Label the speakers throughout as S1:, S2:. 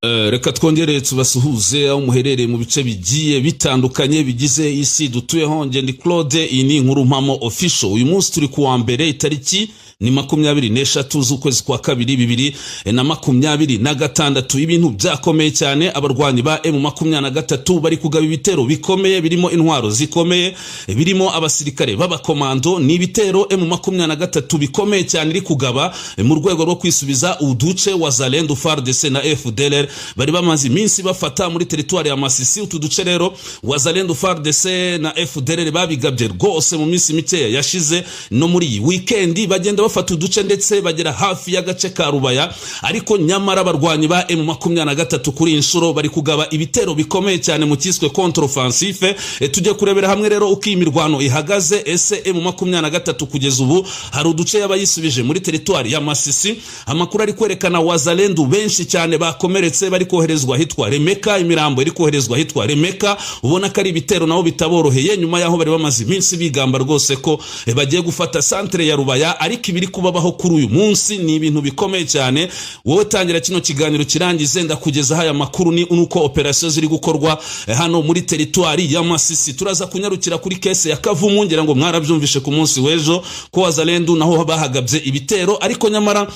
S1: Reka twongere tubasuhuze aho muherereye mu bice bigiye bitandukanye bigize isi dutuyeho. Nge ndi Claude, iyi ni Inkuru Mpamo Official. Uyu munsi turi kuwa mbere, itariki ni 23 z'ukwezi kwa kabiri 2026. Ibintu byakomeye cyane, abarwanyi ba M23 bari kugaba ibitero bikomeye birimo intwaro zikomeye, birimo abasirikare b'abakomando. Ni ibitero M23 bikomeye cyane iri kugaba mu rwego rwo kwisubiza uduce Wazalendo, FARDC na FDLR bari bamaze iminsi bafata muri territoire ya Masisi. Utu duce rero Wazalendo, FARDC na FDLR babigabye rwose mu minsi mike yashize, no muri weekend bagenda bafata uduce ndetse bagera hafi y'agace ka Rubaya. Ariko nyamara abarwanyi ba M23 kuri inshuro bari kugaba ibitero bikomeye cyane mu kiswe contre-offensive. Tujye kurebera hamwe rero uko imirwano ihagaze. Ese M23 kugeza ubu hari uduce yabayisubije muri territoire ya Masisi. Amakuru ari kwerekana Wazalendo benshi cyane bakomeretse bari koherezwa hitwa Remeka, imirambo iri koherezwa hitwa Remeka. Ubona ko ari ibitero naho bitaboroheye nyuma yaho bari bamaze iminsi bigamba rwose ko bagiye gufata centre ya Rubaya. Ariko ibiri kubabaho kuri uyu munsi ni ibintu bikomeye cyane. Wowe tangira kino kiganiro kirangize ndakugeza haya makuru ni uko operation ziri gukorwa hano muri territoire ya Masisi. Turaza kunyarukira kuri kese ya Kavumu, ngira ngo mwarabyumvishe ku munsi wejo ko Wazalendo naho bahagabye ibitero. Ariko nyamara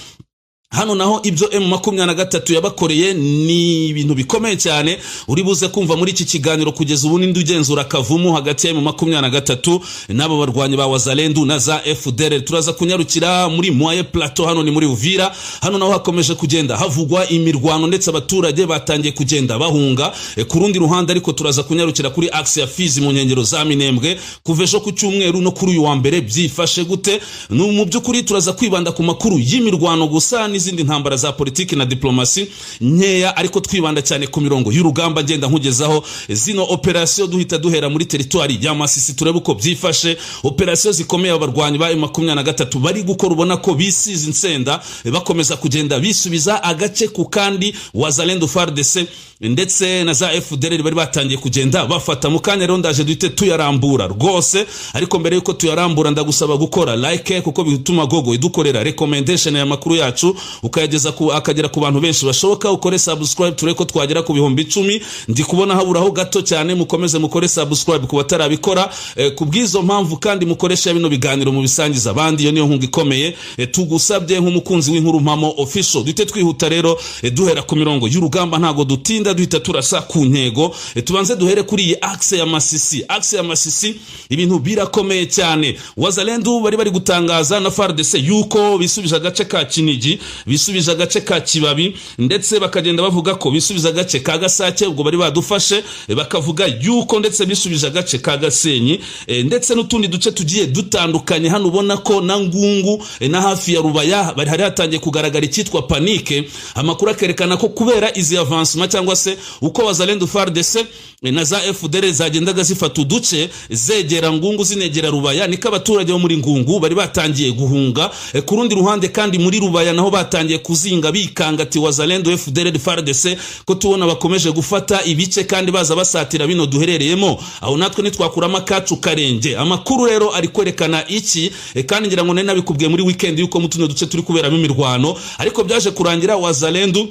S1: hano naho ibyo M23 yabakoreye ni ibintu bikomeye cyane. Uri buze kumva muri iki kiganiro kugeza ubu nindi ugenzura Kavumu hagati ya M23 n'abo barwanyi ba Wazalendo na za FDLR. Turaza kunyarukira muri Moye Plateau, hano ni muri Uvira. Hano naho hakomeje kugenda havugwa imirwano ndetse abaturage batangiye kugenda bahunga. Ku rundi ruhande ariko turaza kunyarukira kuri axe ya Fizi mu nkengero za Minembwe kuvejo ku cyumweru no kuri uyu wa mbere byifashe gute. Mu byukuri turaza kwibanda ku makuru y'imirwano gusa, izindi ntambara za politiki na diplomasi nkeya, ariko twibanda cyane ku mirongo y'urugamba. Ngenda nkugezaho zino operation duhita duhera muri territoire ya Masisi turebe uko byifashe. Operation zikomeye abarwanyi ba M23 bari gukora, ubona ko bisize insenda bakomeza kugenda bisubiza agace ku kandi. Wazalendo, FARDC ndetse na za FDLR bari batangiye kugenda bafata. Mu kanya rero ndaje duhite tuyarambura rwose, ariko mbere yuko tuyarambura ndagusaba gukora like kuko bituma Google idukorera recommendation ya makuru yacu ukayageza akagera ku bantu benshi bashoboka. Ukore subscribe tureko twagera ku bihumbi 10. Ndi kubona haburaho gato cyane, mukomeze mukore subscribe ku batarabikora. Kubwizo mpamvu kandi mukoresha bino biganiro mu bisangiza abandi, iyo niyo nkunga ikomeye tugusabye nk'umukunzi w'Inkuru Mpamo Official. Duhite twihuta rero duhera ku mirongo y'urugamba, ntago dutinda, duhita turasa ku ntego. Tubanze duhere kuri iyi axe ya Masisi. Axe ya Masisi ibintu birakomeye cyane. Wazalendo bari gutangaza na FARDC yuko bisubije agace ka Kinigi, bisubije agace ka Kibabi, ndetse bakagenda bavuga ko bisubije agace ka Gasake. Ubwo bari badufashe bakavuga yuko ndetse bisubije agace ka Gasenyi, ndetse n'utundi duce tugiye dutandukanye. Hano ubona ko na Ngungu na hafi ya Rubaya bari hari hatangiye kugaragara icyitwa panike. Amakuru akerekana ko kubera izi avancement cyangwa se uko Wazalendo, FARDC na za FDLR zagendaga zifata uduce zegera Ngungu zinegera Rubaya, niko abaturage bo muri Ngungu bari batangiye guhunga. Ku rundi ruhande kandi muri Rubaya naho batangiye kuzinga bikanga ati Wazalendo, FDLR, FARDC ko tubona bakomeje gufata ibice kandi baza basatira bino duherereyemo, aho natwe nitwakurama kacu karenge. Amakuru rero ari kwerekana iki, kandi ngira ngo nari nabikubwiye muri weekend yuko mutuno duce turi kuberamo imirwano, ariko byaje kurangira Wazalendo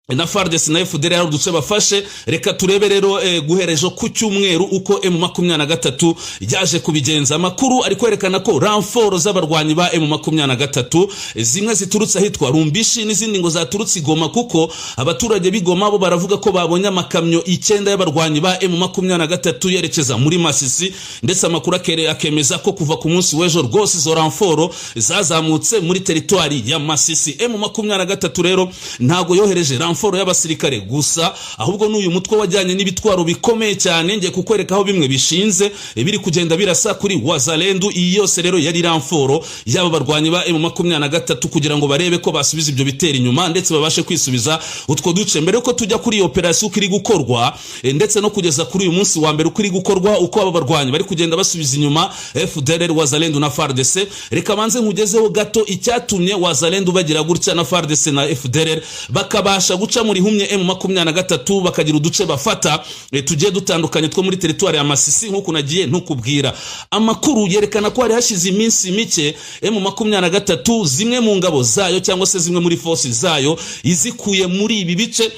S1: na FARDC na FDLR duce bafashe. Reka turebe rero guherejo ku cyumweru uko M23 yaje kubigenza. Amakuru ari kwerekana ko renfort z'abarwanyi ba M23 zimwe ziturutse hitwa Rumbishi n'izindi ngo zaturutse Goma, kuko abaturage b'Igoma bo baravuga ko babonye amakamyo 9 y'abarwanyi ba M23 yerekeza muri Masisi. Ndetse amakuru akemeza ko kuva ku munsi wejo rwose zo renfort zazamutse muri territoire ya Masisi. M23 rero ntago yohereje renfort y'abasirikare gusa, ahubwo n'uyu mutwe wajyanye n'ibitwaro bikomeye cyane. Ngiye kukwereka aho bimwe bishinze biri kugenda birasa kuri Wazalendo. Iyi yose rero yari renfort y'aba barwanyi ba M23 kugira ngo barebe ko basubiza ibyo bitera inyuma ndetse babashe kwisubiza utwo duce. Mbere ko tujya kuri operation kiri gukorwa ndetse no kugeza kuri uyu munsi wa mbere ukuri gukorwa, uko aba barwanyi bari kugenda basubiza inyuma FDLR, Wazalendo na FARDC. Reka banze nkugezeho gato icyatumye Wazalendo bagira gutya na FARDC na FDLR bakabasha guca muri humye M23 bakagira uduce bafata tugiye dutandukanye two muri territoire ya Masisi. Nkuko nagiye ntukubwira, amakuru yerekana ko hari hashize iminsi mike M23 zimwe mu ngabo zayo cyangwa se zimwe muri forces zayo izikuye muri ibi bice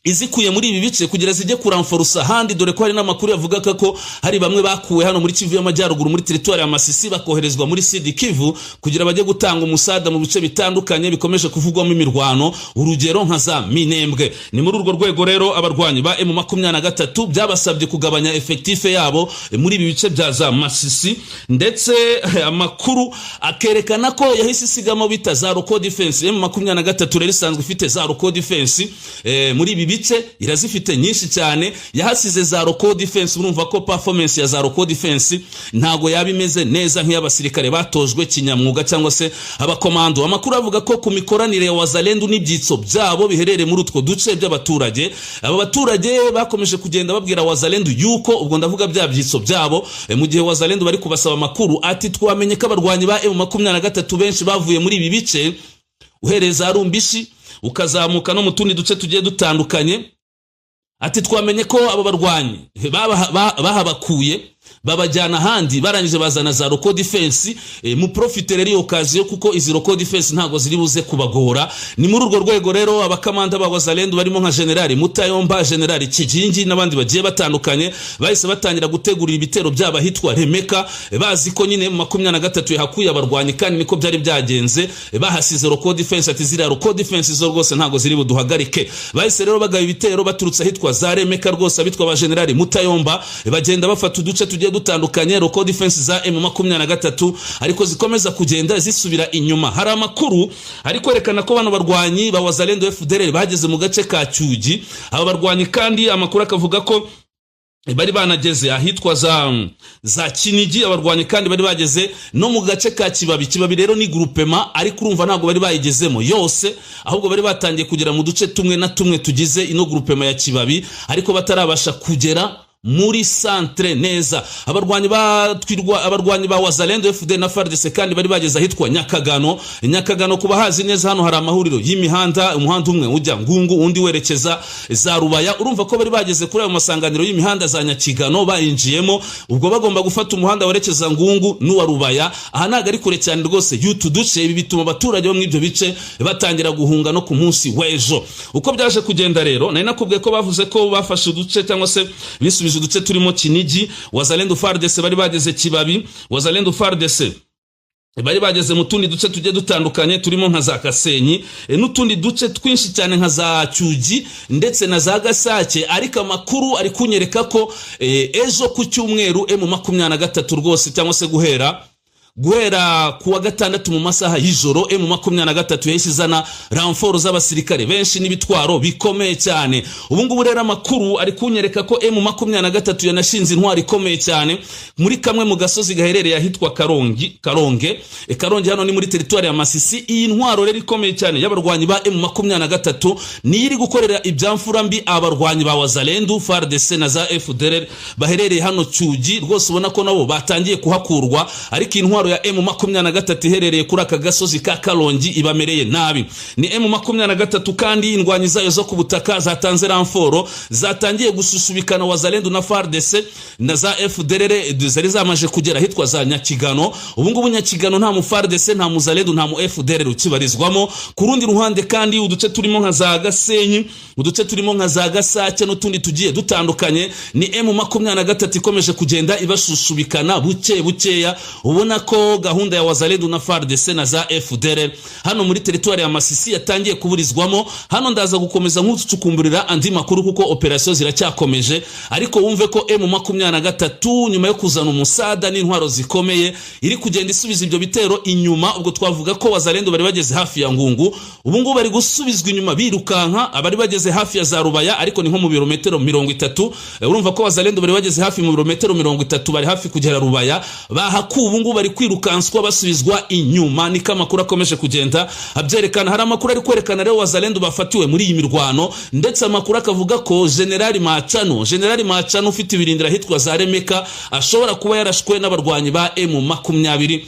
S1: izikuye muri ibi bice kugira zijye kuramforusa handi, dore ko hari n'amakuru yavuga ko hari bamwe bakuwe hano muri Kivu y'Amajyaruguru muri territoire ya Masisi bakoherezwa muri Sud Kivu kugira bajye gutanga umusada mu bice bitandukanye bikomeje kuvugwamo imirwano, urugero nka za Minembwe. Ni muri urwo rwego rero abarwanyi ba M23 byabasabye kugabanya effective yabo muri ibi bice bya za Masisi, ndetse amakuru akerekana ko yahise isigamo bita za Roko Defense. M23 rero isanzwe ifite za Roko Defense muri ibi bice irazifite nyinshi cyane, yahasize za Roko Defense. Urumva ko performance ya za Roko Defense ntago yabimeze neza nk'iy'abasirikare batojwe kinyamwuga cyangwa se abakomando. Amakuru avuga ko ku mikoranire ya Wazalendo n'ibyitso byabo biherereye muri utwo duce by'abaturage, aba baturage bakomeje kugenda babwira Wazalendo yuko, ubwo ndavuga bya byitso byabo, mu gihe Wazalendo bari kubasaba amakuru ati twamenye ko abarwanyi ba M23 benshi bavuye muri ibi bice uhereza Rumbishi ukazamuka no mu tundi duce tugiye dutandukanye, ati twamenye ko aba barwanyi bahabakuye babajyana handi barangije bazana za Roko Defense. Mu profiter ari occasion kuko izi Roko Defense ntago ziri buze kubagora. Ni muri urwo rwego rero abakamanda ba Wazalendo barimo nka General Mutayomba, General Kijingi n'abandi bagiye batandukanye bahise batangira gutegurira ibitero by'abahitwa Remeka, bazi ko nyine mu 23 yahakuye abarwanyi kandi niko byari byagenze, bahasize Roko Defense ati zira Roko Defense zo rwose ntago ziri buduhagarike. Bahise rero bagaba ibitero baturutse ahitwa za Remeka rwose, abitwa ba General Mutayomba bagenda bafata uduce tugiye dutandukanye. Roko Defense za M23 ariko zikomeza kugenda zisubira inyuma. Hari amakuru ari kwerekana ko bano barwanyi ba Wazalendo FDLR bageze mu gace ka Cyugi. Aba barwanyi kandi amakuru akavuga ko bari banageze ahitwa za Kinigi. Abarwanyi kandi bari bageze no mu gace ka Kibabi. Kibabi rero ni groupement ariko urumva ntago bari bayigezemo yose, ahubwo bari batangiye kugera mu duce tumwe na tumwe tugize ino groupement ya Kibabi ariko batarabasha kugera muri centre neza. Abarwanyi ba Wazalendo FD na FARDC kandi bari bageze ahitwa Nyakagano. Kuba hazi neza hano hari amahuriro y'imihanda, umuhanda umwe ujya Ngungu undi werekeza za Rubaya. Urumva ko bari bageze kuri ayo masanganiro y'imihanda za Nyakigano bayinjiyemo, ubwo bagomba gufata umuhanda werekeza Ngungu n'uwa Rubaya. Aha ntago ari kure cyane rwose y'utu duce. Ibi bituma abaturage bo mw'ibyo bice batangira guhunga no ku munsi w'ejo. Uko byaje kugenda rero nari nakubwiye ko bavuze ko bafashe uduce cyangwa se bisubiza uduce turimo Kinigi. Wazalendo FARDC bari bageze Kibabi, Wazalendo FARDC bari bageze mu tundi duce tugiye dutandukanye turimo nka za Kasenyi n'utundi duce twinshi cyane nka za Cyugi ndetse na za Gasake. Ariko amakuru ari kunyereka ko ejo ku cyumweru M23 rwose cyangwa se guhera kuwa gatandatu mu masaha y'ijoro M23 yahise ramforo z'abasirikare benshi n'ibitwaro bikomeye cyane. Ubu ngubu rero amakuru ari kunyereka ko M23 yanashinze intwari ikomeye cyane muri kamwe mu gasozi gaherereye ahitwa Karonge hano ni muri territoire ya Masisi. Iyi ntwaro rero ikomeye cyane y'abarwanyi ba M23 ni iri gukorera ibyamfura mbi abarwanyi ba Wazalendo FARDC na za FDLR baherereye hano Cyugi. Rwose ubona ko nabo batangiye kuhakurwa, ariko intwaro ya M23 iherereye kuri aka gasozi ka Karongi ibamereye nabi. Ni M23 kandi indwanyi zayo zo ku butaka zatanze ramforo, zatangiye gususubikana Wazalendo na FARDC na za FDLR zari zamaje kugera hitwa za Nyakigano. Ubu ngubu Nyakigano nta mu FARDC nta mu Wazalendo nta mu FDLR ukibarizwamo. Ku rundi ruhande kandi uduce turimo nka za Gasenyi, uduce turimo nka za Gasake n'utundi tugiye dutandukanye, ni M23 ikomeje kugenda ibashusubikana bukeya. Ubona ko gahunda ya Wazalendo na FARDC na za FDLR hano muri territoire ya Masisi yatangiye kuburizwamo. Hano ndaza gukomeza nk'ucukumburira andi makuru kuko operation ziracyakomeje, ariko wumve ko M23 nyuma yo kuzana umusada n'intwaro zikomeye iri kugenda isubiza ibyo bitero inyuma. Ubwo twavuga ko Wazalendo bari bageze hafi ya Ngungu, ubu ngubu bari gusubizwa inyuma birukanka. Abari bageze hafi ya za Rubaya ariko ni nko mu birometero 30. Urumva ko Wazalendo bari bageze hafi mu birometero 30, bari hafi kugera Rubaya, bahaku ubu ngubu bari kwirukanswa basubizwa inyuma. Ni kamakuru akomeje kugenda abyerekana. Hari amakuru ari kwerekana rero Wazalendo bafatiwe muri iyi mirwano, ndetse amakuru akavuga ko General Machano ufite ibirindira hitwa za Remeka ashobora kuba yarashwe n'abarwanyi ba M23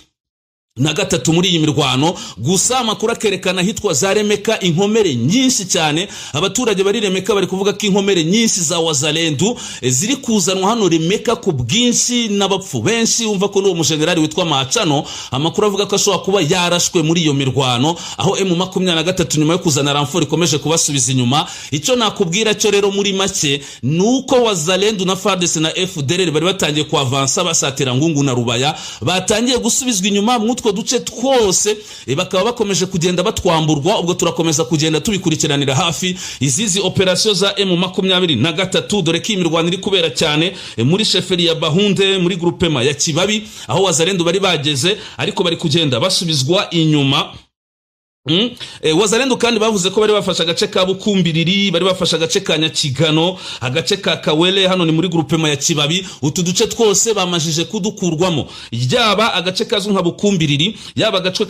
S1: na gatatu muri iyi mirwano. Gusa amakuru akerekana hitwa za Remeka inkomere nyinshi cyane. Abaturage bari Remeka bari kuvuga ko inkomere nyinshi za Wazalendo ziri kuzanwa hano Remeka ku bwinshi n'abapfu benshi. Umva ko n'uwo mujenerali witwa Macano amakuru avuga ko ashobora kuba yarashwe muri iyo mirwano, aho M23 nyuma yo kuzana ramfort ikomeje kubasubiza inyuma. Icyo nakubwira cyo rero muri make nuko Wazalendo na FARDC na FDLR bari batangiye kuavansa basatira Ngungu na Rubaya, batangiye gusubizwa inyuma utwo duce twose, bakaba bakomeje kugenda batwamburwa. Ubwo turakomeza kugenda tubikurikiranira hafi izizi operation za M23, dore ko imirwano iri kubera cyane muri sheferi ya Bahunde muri groupement ya Kibabi, aho Wazalendo bari bageze ariko bari kugenda basubizwa inyuma. Wazalendo kandi bavuze ko bari bafasha agace ka Bukumbiriri, bari bafasha agace ka Nyakigano, agace ka Kawele, hano ni muri groupement ya Kibabi. Utu duce twose bamajije kudukurwamo, yaba agace kazwi nka Bukumbiriri, yaba agace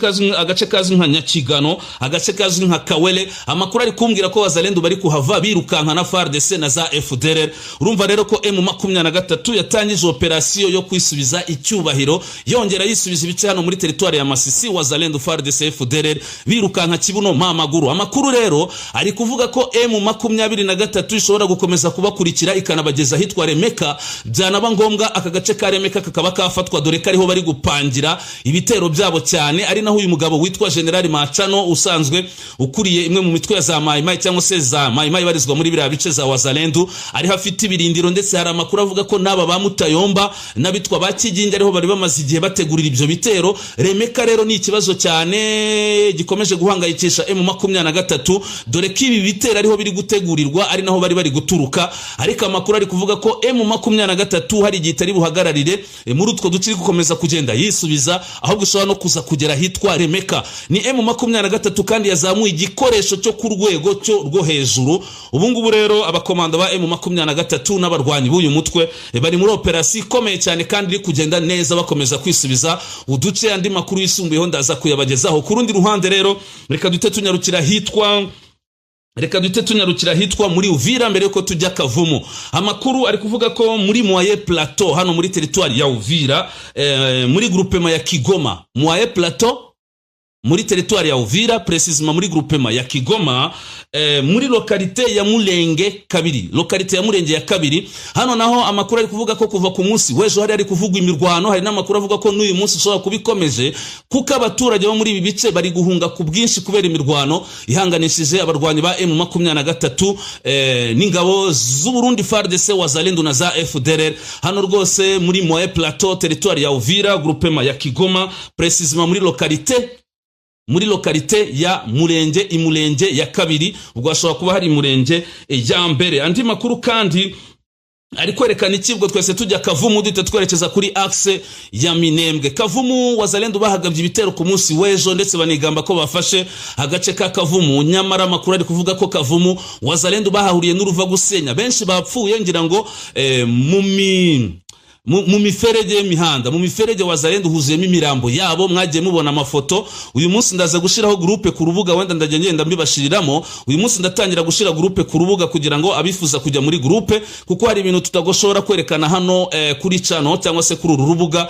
S1: kazwi nka Nyakigano, agace kazwi nka Kawele. Amakuru ari kumbwira ko Wazalendo bari kuhava birukanka na FARDC na za FDLR. Urumva rero ko M23 yatangije operation yo kwisubiza icyubahiro, yongera yisubiza ibice hano muri territoire ya Masisi. Wazalendo, FARDC, FDLR birukanka kibuno mamaguru. Amakuru rero ari kuvuga ko M23 ishobora gukomeza kubakurikira ikanabageza hitwa Remeka. Byanaba ngombwa aka gace ka Remeka kakaba kafatwa, dore ko ariho bari gupangira ibitero byabo cyane. Ari naho uyu mugabo witwa General Macano usanzwe ukuriye imwe mu mitwe ya za Maimai cyangwa se za Maimai barizwa muri biriya bice za Wazalendo, ari hafite ibirindiro. Ndetse hari amakuru avuga ko naba ba Mutayomba n'abitwa ba Kigingi ariho bari bamaze igihe bategurira ibyo bitero. Remeka rero ni ikibazo cyane gikomeje guhangayikisha M23, dore ko ibi bitera ariho biri gutegurirwa, ari naho bari guturuka. Ariko amakuru ari kuvuga ko M23 hari igitari buhagararire muri utwo duce gukomeza kugenda yisubiza, ahubwo ishobora no kuza kugera hitwa Remeka. Ni M23 kandi yazamuye igikoresho cyo ku rwego cyo rwo hejuru. Ubu ngubu rero abakomando ba M23 n'abarwanyi b'uyu mutwe bari muri operation ikomeye cyane kandi iri kugenda neza, bakomeza kwisubiza uduce. Andi makuru yisumbuyeho ndaza kuyabagezaho. Ku rundi ruhande rero reka dute tunyarukira hitwa muri Uvira mbere yuko tujya Kavumu. Amakuru ari kuvuga ko muri Moye Plateau hano muri territoire ya Uvira, muri groupement ya Kigoma, Moye Plateau muri territoire ya Uvira, precisement muri groupement ya Kigoma, muri localité ya Mulenge kabiri, localité ya Mulenge ya kabiri. Hano naho amakuru ari kuvuga ko kuva ku munsi wejo hari ari kuvugwa imirwano. Hari n'amakuru avuga ko n'uyu munsi ushobora kubikomeje, kuko abaturage bo muri ibi bice bari guhunga ku bwinshi kubera imirwano ihanganishije abarwanyi ba M23 n'ingabo z'u Burundi, FARDC, Wazalendo na za FDLR. Hano rwose muri Moye Plateau, territoire ya Uvira, groupement ya Kigoma, precisement muri lokalite ya Mulenge ya kabiri. Ubwo ashobora kuba hari Mulenge ya mbere. Andi makuru kandi ari kwerekana ikibwo twese tujya Kavumu duhita twerekeza kuri axe ya Minembwe. Kavumu Wazalendo bahagabye ibitero ku munsi wejo, ndetse banigamba ko bafashe agace ka Kavumu. Nyamara amakuru ari kuvuga ko Kavumu Wazalendo bahahuriye n'uruva gusenya, benshi bapfuye. Ngira ngo mu miferege y'imihanda, mu miferege Wazalendo huzuyemo imirambo yabo. Mwagiye mubona amafoto. Uyu munsi ndaza gushiraho groupe ku rubuga, wenda ndagenda mbibashiriramo. Uyu munsi ndatangira gushira groupe ku rubuga kugira ngo abifuza kujya muri groupe, kuko hari ibintu tutagoshora kwerekana hano kuri channel cyangwa se kuri uru rubuga,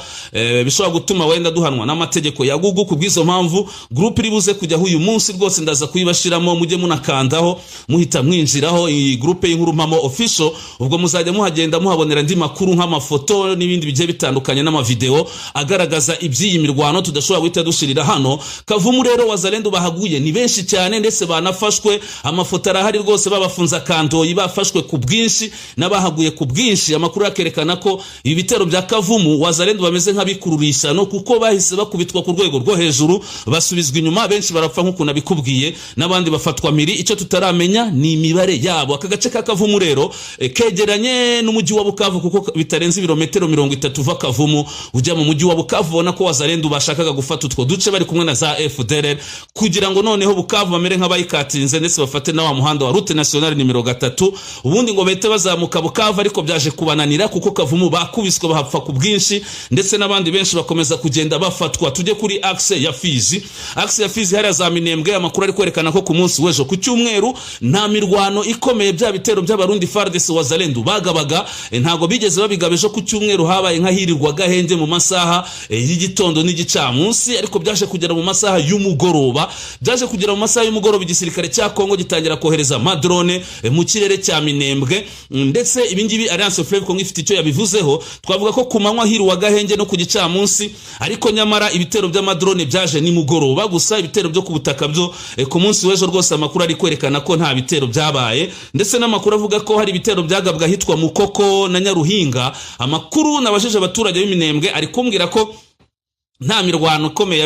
S1: bishobora gutuma wenda duhanwa n'amategeko ya Google. Kubwizo mpamvu groupe iribuze kujya uyu munsi rwose ndaza kuyibashiramo, mujye munakandaho muhita mwinjiraho iyi groupe y'inkuru mpamo official. Ubwo muzajya muhagenda muhabonera andi makuru nk'amafoto n'ibindi bigiye bitandukanye n'amavideo agaragaza iby'iyi mirwano tudashobora guhita dushirira hano. Kavumu rero Wazalendo bahaguye ni benshi cyane, ndetse banafashwe. Amafoto arahari rwose, babafunza kandoyi, bafashwe ku bwinshi n'abahaguye ku bwinshi. Amakuru akerekana ko ibi bitero bya Kavumu Wazalendo bameze nk'abikururisha, no kuko bahise bakubitwa ku rwego rwo hejuru basubizwa inyuma. Benshi barapfa nk'uko nabikubwiye, n'abandi bafatwa miri. Icyo tutaramenya ni imibare yabo. Aka gace ka Kavumu rero kegeranye n'umujyi wa Bukavu, kuko bitarenze ibirometero 30 uva Kavumu ujya mu mujyi wa Bukavu. Ubona ko Wazalendo bashakaga gufata utwo duce bari kumwe na za FDLR, kugira ngo noneho Bukavu bamere nk'abayikatinze, ndetse bafate na wa muhanda wa route nationale nimero 3, ubundi ngo bete bazamuka Bukavu. Ariko byaje kubananira kuko Kavumu bakubiswe bahapfa ku bwinshi, ndetse n'abandi benshi bakomeza kugenda bafatwa. Tujye kuri axe ya Fizi. Axe ya Fizi hari za Minembwe. Amakuru ari kwerekana ko ku munsi wejo ku cyumweru nta mirwano ikomeye bya bitero by'abarundi FARDC Wazalendo bagabaga, ntago bigeze babigabejo ku cyumweru cyumweru habaye nkahirirwa gahenge mu masaha y'igitondo n'igicamunsi, ariko byaje kugera mu masaha y'umugoroba. Byaje kugera mu masaha y'umugoroba igisirikare cya Kongo gitangira kohereza amadrone mu kirere cya Minembwe, ndetse ibingibi Alliance Fleuve Congo ifite icyo yabivuzeho. Twavuga ko ku manywa hirirwa gahenge no ku gicamunsi, ariko nyamara ibitero by'amadrone byaje ni mugoroba gusa. Ibitero byo ku butaka byo ku munsi w'ejo rwose amakuru ari kwerekana ko nta bitero byabaye, ndetse n'amakuru avuga ko hari ibitero byagabwa hitwa Mukoko na Nyaruhinga. Amakuru nabajije abaturage b'Iminembwe ari kumbwira ko nta mirwano ikomeye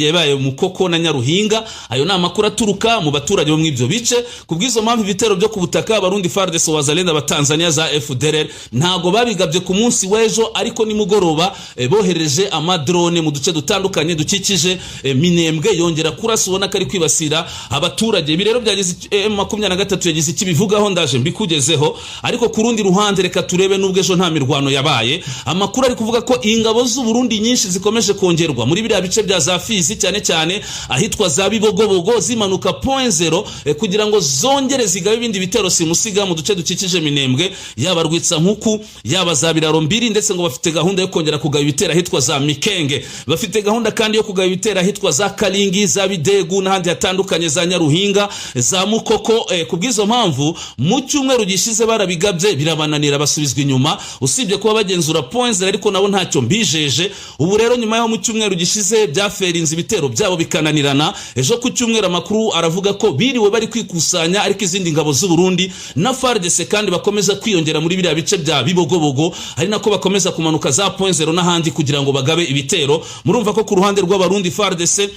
S1: yabaye Mukoko na Nyaruhinga. Ayo na makuru aturuka mu baturage bo mw'ibyo bice. Kubwizo mpamvu ibitero byo ku butaka Abarundi FARDC Wazalendo abatanzania za FDLR ntago babigabye ku munsi w'ejo, ariko ni mugoroba bohereje amadrone mu duce dutandukanye dukikije Minembwe, yongera kurasa ubona ko ari kwibasira abaturage. Ibi rero byagize M23 yagize ikibivugaho, ndaje mbikugezeho. Ariko ku rundi ruhande reka turebe nubwo ejo nta mirwano yabaye, amakuru ari kuvuga ko ingabo z'u Burundi nyinshi zikomeje kongerwa muri biriya bice bya za Fizi, cyane cyane ahitwa za Bibogobogo, zimanuka point 0 kugira ngo zongere zigabe ibindi bitero simusiga mu duce dukikije Minembwe, yaba Rwitsa Nkuku yaba za Biraro Mbiri, ndetse ngo bafite gahunda yo kongera kugaba ibitera ahitwa za Mikenge. Bafite gahunda kandi yo kugaba ibitera ahitwa za Kalingi, za Bidegu n'ahandi hatandukanye, za Nyaruhinga, za Mukoko. Kubwizo mpamvu mu cyumweru gishize barabigabye birabananira, basubizwa inyuma, usibye kuba bagenzura point 0, ariko nabo ntacyo mbijeje. Ubu rero nyuma yo mu cyumweru gishize byaferinze ibitero byabo bikananirana. Ejo ku cyumweru amakuru aravuga ko biriwe bari kwikusanya, ariko izindi ngabo z'u Burundi na FARDC kandi bakomeza kwiyongera muri biriya bice bya Bibogobogo, ari nako bakomeza kumanuka za point 0 n'ahandi kugira ngo bagabe ibitero. Murumva ko ku ruhande rw'Abarundi FARDC,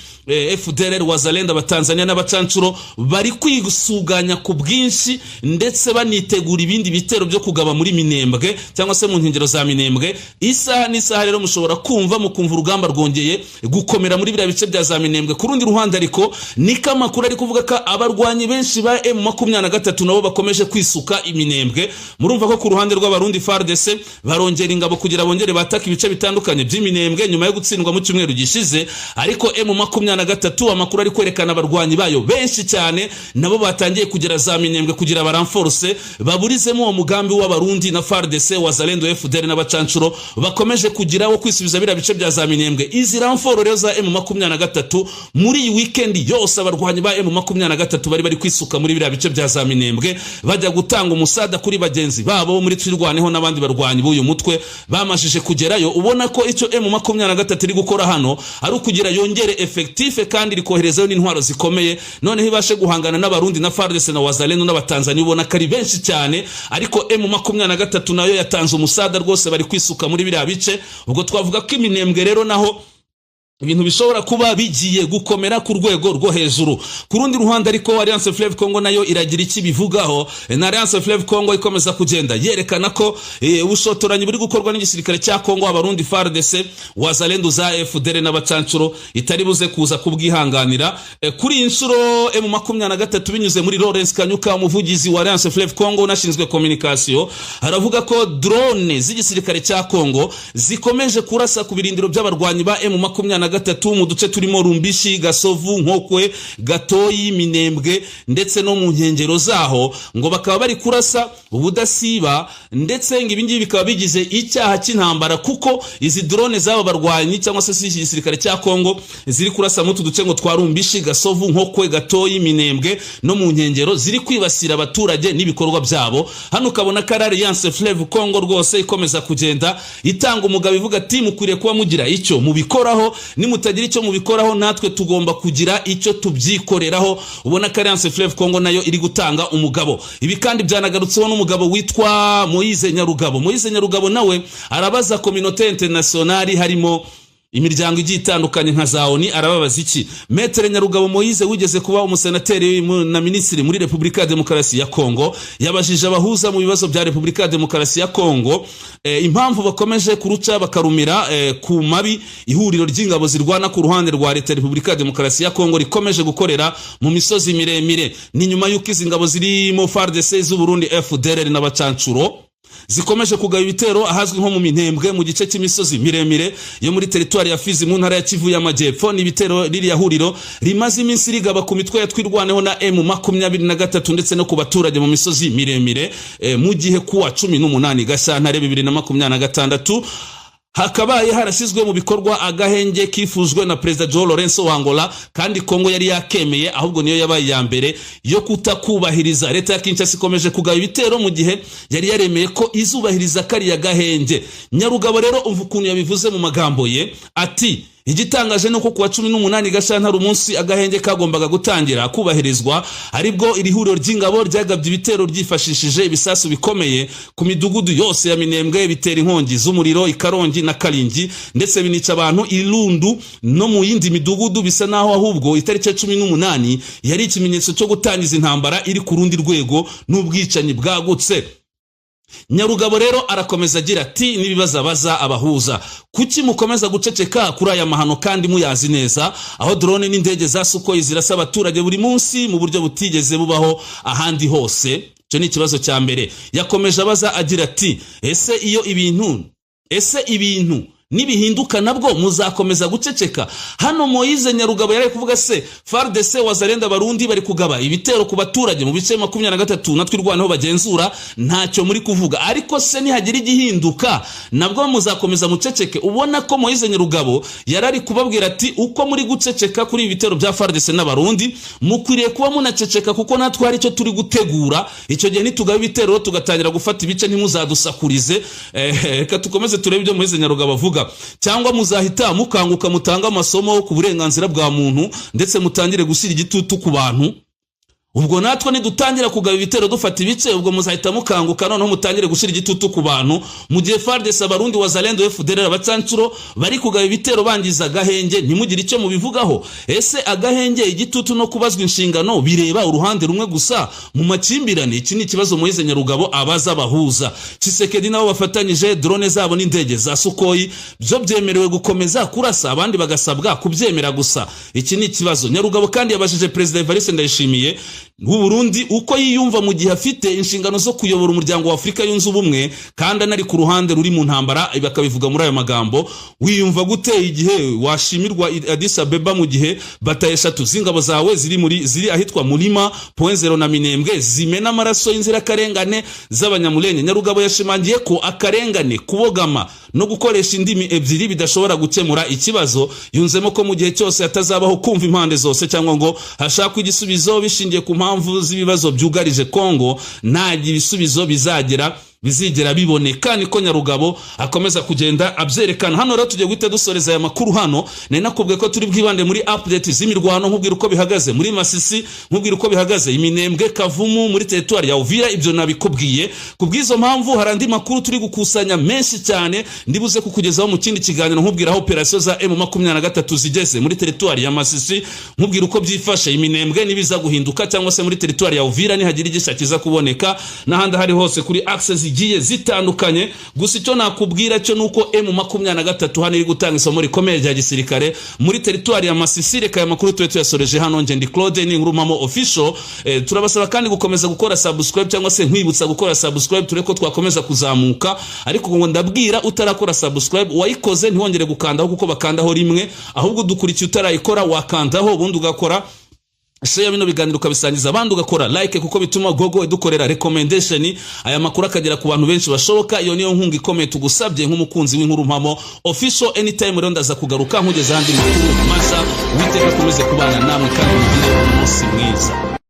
S1: FDLR, Wazalendo abatanzania n'abacancuro bari kwisuganya ku bwinshi, ndetse banitegura ibindi bitero byo kugaba muri Minembwe cyangwa se mu nkengero za Minembwe. Isaha n'isaha rero mushobora kumva urugamba rwongeye gukomera muri biriya bice bya za Minembwe. Ku rundi ruhande ariko niko amakuru ari kuvuga ko abarwanyi benshi ba M23 nabo bakomeje kwisuka Iminembwe. Murumva ko ku ruhande rw'Abarundi FARDC barongera ingabo kugira bongere bataka ibice bitandukanye by'Iminembwe nyuma yo gutsindwa mu cyumweru gishize, ariko M23 amakuru ari kwerekana abarwanyi bayo benshi cyane nabo batangiye kugera za Minembwe kugira baranforce baburizemo uwo mugambi w'Abarundi na FARDC, Wazalendo, FDLR n'abacancuro bakomeje kugira wo kwisubiza biriya bice bya za Minembwe. Izi ramforo rero za M23 muri iyi weekend yose abarwanyi ba M23 bari kwisuka muri biriya bice bya za Minembwe, bajya gutanga umusada kuri bagenzi babo muri twirwaneho n'abandi barwanyi b'uyu mutwe bamashije kugerayo. Ubona ko icyo M23 iri gukora hano ari ukugira yongere effective kandi rikoherezayo n'intwaro zikomeye, noneho ibashe guhangana n'Abarundi na FARDC na Wazalendo n'abatanzania. Ubona kari benshi cyane, ariko M23 nayo yatanze umusada rwose bari kwisuka muri biriya bice. Ubwo twavuga ko Iminembwe rero naho ibintu bishobora kuba bigiye gukomera ku rwego rwo hejuru. Ku rundi ruhande ariko Alliance Fleuve Congo nayo iragira iki bivugaho, na Alliance Fleuve Congo ikomeza kugenda yerekana ko ubushotoranyi buri gukorwa n'igisirikare cya Congo, Abarundi FARDC, Wazalendo za FDLR n'abacancuro itari buze kuza kubwihanganira. Kuri inshuro M23 binyuze muri Lawrence Kanyuka, umuvugizi wa Alliance Fleuve Congo unashinzwe communication, aravuga ko drone z'igisirikare cya Congo zikomeje kurasa ku birindiro by'abarwanyi ba M23 mu duce turimo Rumbishi, Gasovu, Nkokwe, Gatoyi, Minembwe ndetse no mu nkengero zaho, ngo bakaba bari kurasa ubudasiba, ndetse ngo ibingibi bikaba bigize icyaha cy'intambara, kuko izi drone z'aba barwanyi cyangwa se igisirikare cya Kongo ziri kurasa mu duce ngo twa Rumbishi, Gasovu, Nkokwe, Gatoyi, Minembwe no mu nkengero, ziri kwibasira abaturage n'ibikorwa byabo. Hano ukabona ko Alliance Fleuve Congo rwose ikomeza kugenda itanga umugabo ivuga ati mukwiriye kuba mugira icyo mubikoraho, nimutagira icyo mubikoraho natwe tugomba kugira icyo tubyikoreraho. Ubona ko Alliance Fleuve Congo nayo iri gutanga umugabo. Ibi kandi byanagarutseho n'umugabo witwa Moise Nyarugabo. Moise Nyarugabo nawe arabaza communauté internationale harimo imiryango igiye itandukanye nka za ONU, arababaza iki. Maître Nyarugabo Moise wigeze kuba umusenateri na ministri muri Republika ya Demokarasi ya Kongo, yabajije abahuza mu bibazo bya Republika ya Demokarasi ya Kongo impamvu bakomeje kuruca bakarumira ku mabi ihuriro ry'ingabo zirwana ku ruhande rwa leta Republika ya Demokarasi ya Kongo rikomeje gukorera mu misozi miremire. Ni nyuma y'uko izi ngabo zirimo FARDC z'u Burundi, FDLR n'abacancuro zikomeje kugaba ibitero ahazwi nko mu Minembwe mu gice cy'imisozi miremire yo muri teritwari ya Fizi mu ntara ya Kivu y'Amajyepfo. Ni ibitero riri yahuriro rimaze iminsi rigaba ku mitwe yatwirwaneho na M23 ndetse no ku baturage mu misozi miremire mu gihe kuwa 18 Gashyantare 2026 hakabaye harashyizwe mu bikorwa agahenge kifuzwe na President João Lourenço wa Angola, kandi Kongo yari yakemeye, ahubwo niyo yabaye ya mbere yo kutakubahiriza. Leta ya Kinshasa ikomeje kugaba ibitero mu gihe yari yaremeye ko izubahiriza kariya gahenge. Nyarugabo rero umva ukuntu yabivuze mu magambo ye ati: igitangaje nuko kuwa 18 Gashyantare umunsi agahenge kagombaga gutangira kubahirizwa, aribwo iri huriro ry'ingabo ryagabye ibitero ryifashishije ibisasu bikomeye ku midugudu yose ya Minembwe, bitera inkongi z'umuriro Ikarongi na Karingi, ndetse binica abantu Irundu no mu yindi midugudu. Bisa naho ahubwo itariki ya 18 yari ikimenyetso cyo gutangiza intambara iri ku rundi rwego n'ubwicanyi bwagutse. Nyarugabo rero arakomeza agira ati: nibibaza baza abahuza, kuki mukomeza guceceka kuri aya mahano kandi muyazi neza, aho drone n'indege za Sukhoi zirasa abaturage buri munsi mu buryo butigeze bubaho ahandi hose? Cyo ni ikibazo cya mbere. Yakomeje abaza agira ati: ese ibintu nibihinduka nabwo muzakomeza guceceka? Hano Moise Nyarugabo yari kuvuga se FARDC wazarenda Barundi bari kugaba ibitero ku baturage mu bice 23 natwirwanaho bagenzura, ntacyo muri kuvuga. Ariko se nihagira igihinduka nabwo muzakomeza muceceke? Ubona ko Moise Nyarugabo yarari kubabwira ati: uko muri guceceka kuri ibitero bya FARDC n'Abarundi, mukwiriye kuba munaceceka kuko natwe hari cyo turi gutegura. Icyo gihe nitugaba ibitero tugatangira gufata ibice ntimuzadusakurize. Reka tukomeze turebe ibyo Moise Nyarugabo avuga. Cyangwa muzahita mukanguka mutanga amasomo ku burenganzira bwa muntu ndetse mutangire gushyira igitutu ku bantu. Ubwo natwe nidutangira kugaba ibitero dufata ibice, ubwo muzahita mukanguka noneho mutangire gushyira igitutu ku bantu. Mu gihe FARDC Abarundi wazalendo FDLR abacancuro bari kugaba ibitero bangiza agahenge, ntimugire icyo mubivugaho. Ese agahenge, igitutu no kubazwa inshingano bireba uruhande rumwe gusa mu makimbirane? Iki ni ikibazo Moise Nyarugabo abaza abahuza. Tshisekedi nabo bafatanyije drone zabo n'indege za Sukhoi byo byemerewe gukomeza kurasa, abandi bagasabwa kubyemera gusa. Iki ni ikibazo. Nyarugabo kandi yabajije President Evariste Ndayishimiye w'u Burundi uko yiyumva mu gihe afite inshingano zo kuyobora umuryango wa Afrika yunze ubumwe kandi anari ku ruhande ruri mu ntambara. Bakabivuga muri ayo magambo: wiyumva gute igihe washimirwa Addis Abeba mu gihe bataye 3 z'ingabo zawe ziri ahitwa Mulima .0 na Minembwe zimena amaraso y'inzira karengane z'abanyamulenge? Nyarugabo yashimangiye ko akarengane, kubogama no gukoresha indimi ebyiri bidashobora gukemura ikibazo. Yunzemo ko mu gihe cyose atazabaho kumva impande zose cyangwa ngo hashakwe igisubizo bishingiye ku mpamvu z'ibibazo byugarije Kongo, nta ibisubizo bizigera biboneka. Niko Nyarugabo akomeza kugenda abyerekana. Hano rero tugiye guhita dusoreza aya makuru hano. Nari nakubwiye ko turi bwibande muri update z'imirwano, nkubwira uko bihagaze muri Masisi, nkubwira uko bihagaze Iminembwe, Kavumu muri teritwari ya Uvira. Ibyo nabikubwiye. Kubwizo mpamvu hari andi makuru turi gukusanya menshi cyane ndibuze kukugezaho mu kindi kiganiro, nkubwira aho operation za M23 zigeze muri teritwari ya Masisi, nkubwira uko byifashe Iminembwe nibiza guhinduka, cyangwa se muri teritwari ya Uvira nihagira igisha kiza kuboneka, n'ahandi hari hose kuri access zigiye zitandukanye. Gusa icyo nakubwira cyo nuko M23 hano iri gutanga isomo rikomeye rya gisirikare muri teritwari ya Masisi. Reka aya makuru tuwe tuyasoreje hano. Nje ndi Claude ni Nkurumamo official. Turabasaba kandi gukomeza gukora subscribe, cyangwa se nkwibutsa gukora subscribe tureko twakomeza kuzamuka. Ariko ngo ndabwira utarakora subscribe wayikoze ntiwongere gukandaho kuko bakandaho rimwe, ahubwo dukurikiye utarayikora wakandaho ubundi ugakora share bino biganiro ukabisangiza abandi, ugakora like kuko bituma Google idukorera recommendation aya makuru akagera ku bantu benshi bashoboka. Iyo niyo nkunga ikomeye tugusabye nk'umukunzi w'Inkurumpamo official. Anytime rero ndaza kugaruka nkugeza andi makuru masa. Witeka komeze kubana namwe kandi mugire umunsi mwiza.